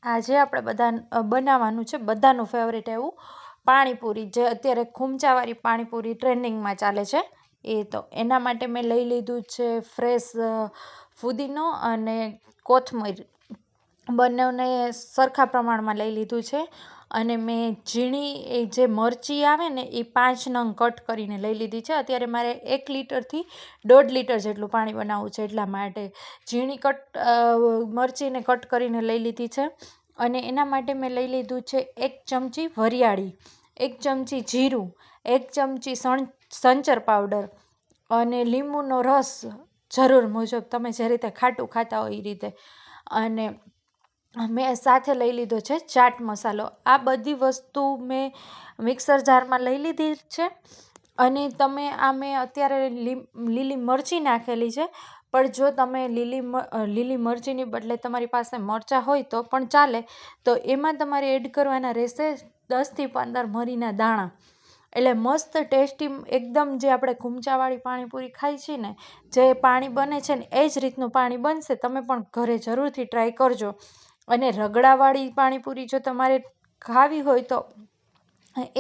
આજે આપણે બનાવવાનું છે બધાનું ફેવરેટ એવું પાણીપુરી, જે અત્યારે ખૂંચાવાળી પાણીપુરી ટ્રેન્ડિંગમાં ચાલે છે. તો એના માટે મેં લઈ લીધું છે ફ્રેશ ફુદીનો અને કોથમીર, બંનેને સરખા પ્રમાણમાં લઈ લીધું છે. અને મેં ઝીણી એ જે મરચી આવે ને એ 5 નંગ કટ કરીને લઈ લીધી છે. અત્યારે મારે 1 લીટરથી 1.5 લીટર જેટલું પાણી બનાવવું છે, એટલા માટે ઝીણી મરચીને કટ કરીને લઈ લીધી છે. અને એના માટે મેં લઈ લીધું છે 1 ચમચી વરિયાળી, 1 ચમચી જીરું, 1 ચમચી સંચર પાવડર અને લીંબુનો રસ જરૂર મુજબ, તમે જે રીતે ખાટું ખાતા હોય એ રીતે. અને મેં સાથે લઈ લીધો છે ચાટ મસાલો. આ બધી વસ્તુ મેં મિક્સર જારમાં લઈ લીધી છે. અને મેં અત્યારે લીલી મરચી નાખેલી છે, પણ જો તમે લીલી મરચીની બદલે તમારી પાસે મરચાં હોય તો પણ ચાલે. તો એમાં તમારે એડ કરવાના રહેશે 10થી 15 મરીના દાણા. એટલે મસ્ત ટેસ્ટી એકદમ, જે આપણે ખૂંચાવાળી પાણીપુરી ખાઈ છીએ ને, જે પાણી બને છે ને એ જ રીતનું પાણી બનશે. તમે પણ ઘરે જરૂરથી ટ્રાય કરજો. અને રગડાવાળી પાણીપુરી જો તમારે ખાવી હોય તો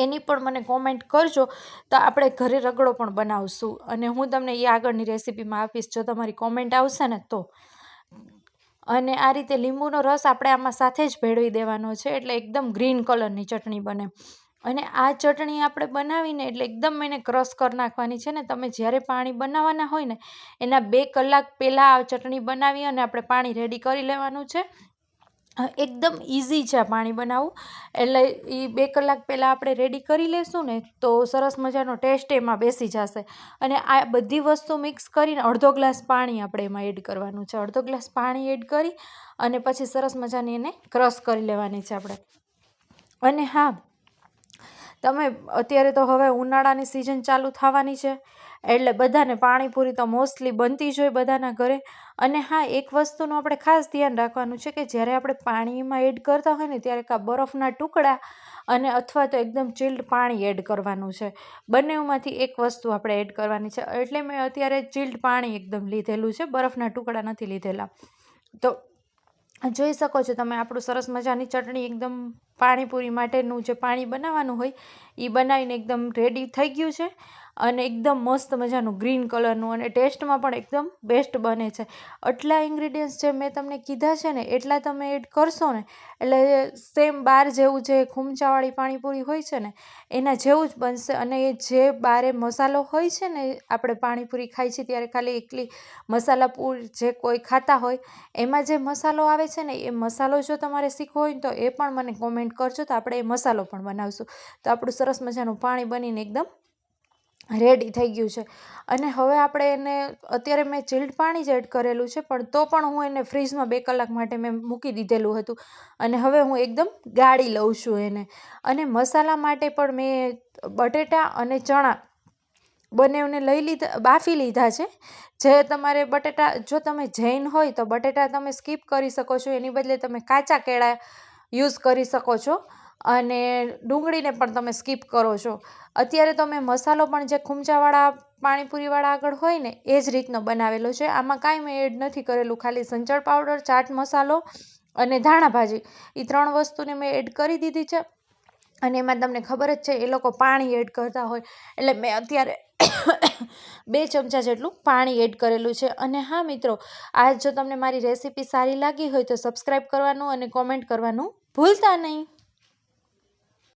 એની પણ મને કોમેન્ટ કરજો, તો આપણે ઘરે રગડો પણ બનાવશું. અને હું તમને એ આગળની રેસીપીમાં આપીશ જો તમારી કોમેન્ટ આવશે ને તો. અને આ રીતે લીંબુનો રસ આપણે આમાં સાથે જ ભેળવી દેવાનો છે, એટલે એકદમ ગ્રીન કલરની ચટણી બને. અને આ ચટણી આપણે બનાવીને એટલે એકદમ એને ક્રશ કરી નાખવાની છે ને. તમે જ્યારે પાણી બનાવવાના હોય ને એના 2 કલાક પહેલાં આ ચટણી બનાવી અને આપણે પાણી રેડી કરી લેવાનું છે. એકદમ ઇઝી છે આ પાણી બનાવવું. એટલે એ 2 કલાક પહેલાં આપણે રેડી કરી લેશું ને તો સરસ મજાનો ટેસ્ટ એમાં બેસી જશે. અને આ બધી વસ્તુ મિક્સ કરીને 1/2 ગ્લાસ પાણી આપણે એમાં એડ કરવાનું છે. 1/2 ગ્લાસ પાણી એડ કરી અને પછી સરસ મજાની એને ક્રશ કરી લેવાની છે આપણે. અને હા, તમે અત્યારે તો હવે ઉનાળાની સિઝન ચાલુ થવાની છે, એટલે બધાને પાણીપુરી તો મોસ્ટલી બનતી જ હોય બધાના ઘરે. અને હા, એક વસ્તુનું આપણે ખાસ ધ્યાન રાખવાનું છે કે જ્યારે આપણે પાણીમાં એડ કરતા હોય ને ત્યારે કાં બરફના ટુકડા અને અથવા તો એકદમ ચિલ્ડ પાણી એડ કરવાનું છે. બંનેમાંથી એક વસ્તુ આપણે એડ કરવાની છે. એટલે મેં અત્યારે ચિલ્ડ પાણી એકદમ લીધેલું છે, બરફના ટુકડા નથી લીધેલા. તો જોઈ શકો છો તમે, આપણું સરસ મજાની ચટણી એકદમ પાણીપુરી માટેનું જે પાણી બનાવવાનું હોય એ બનાવીને એકદમ રેડી થઈ ગયું છે. અને એકદમ મસ્ત મજાનું ગ્રીન કલરનું, અને ટેસ્ટમાં પણ એકદમ બેસ્ટ બને છે. આટલા ઇન્ગ્રીડિયન્ટ્સ જે મેં તમને કીધા છે ને એટલા તમે એડ કરશો ને એટલે સેમ બહાર જેવું જે ખૂંચાવાળી પાણીપુરી હોય છે ને એના જેવું જ બનશે. અને એ જે બારે મસાલો હોય છે ને, આપણે પાણીપુરી ખાઈ છીએ ત્યારે ખાલી એકલી મસાલા પૂરી જે કોઈ ખાતા હોય એમાં જે મસાલો આવે છે ને, એ મસાલો જો તમારે શીખવો હોય તો એ પણ મને કોમેન્ટ કરજો, તો આપણે એ મસાલો પણ બનાવશું. તો આપણું સરસ મજાનું પાણી બનીને એકદમ રેડી થઈ ગયું છે. અને હવે આપણે એને, અત્યારે મેં ચિલ્ડ પાણી જ એડ કરેલું છે, પણ તો પણ હું એને ફ્રીજમાં 2 કલાક માટે મેં મૂકી દીધેલું હતું. અને હવે હું એકદમ ગાળી લઉં છું એને. અને મસાલા માટે પણ મેં બટેટા અને ચણા બંનેને બાફી લીધા છે. જે તમારે બટેટા, જો તમે જૈન હોય તો બટેટા તમે સ્કીપ કરી શકો છો, એની બદલે તમે કાચા કેળા યુઝ કરી શકો છો. અને ડુંગળીને પણ તમે સ્કીપ કરો છો. અત્યારે તો મેં મસાલો પણ જે ખૂંચાવાળા પાણીપુરીવાળા આગળ હોય ને એ જ રીતનો બનાવેલો છે. આમાં કાંઈ મેં એડ નથી કરેલું, ખાલી સંચળ પાવડર, ચાટ મસાલો અને ધાણા ભાજી, એ 3 વસ્તુને મેં એડ કરી દીધી છે. અને એમાં તમને ખબર જ છે એ લોકો પાણી એડ કરતા હોય, એટલે મેં અત્યારે 2 ચમચા જેટલું પાણી એડ કરેલું છે. અને હા મિત્રો, જો તમને મારી રેસીપી સારી લાગી હોય તો સબસ્ક્રાઈબ કરવાનું અને કોમેન્ટ કરવાનું ભૂલતા નહીં.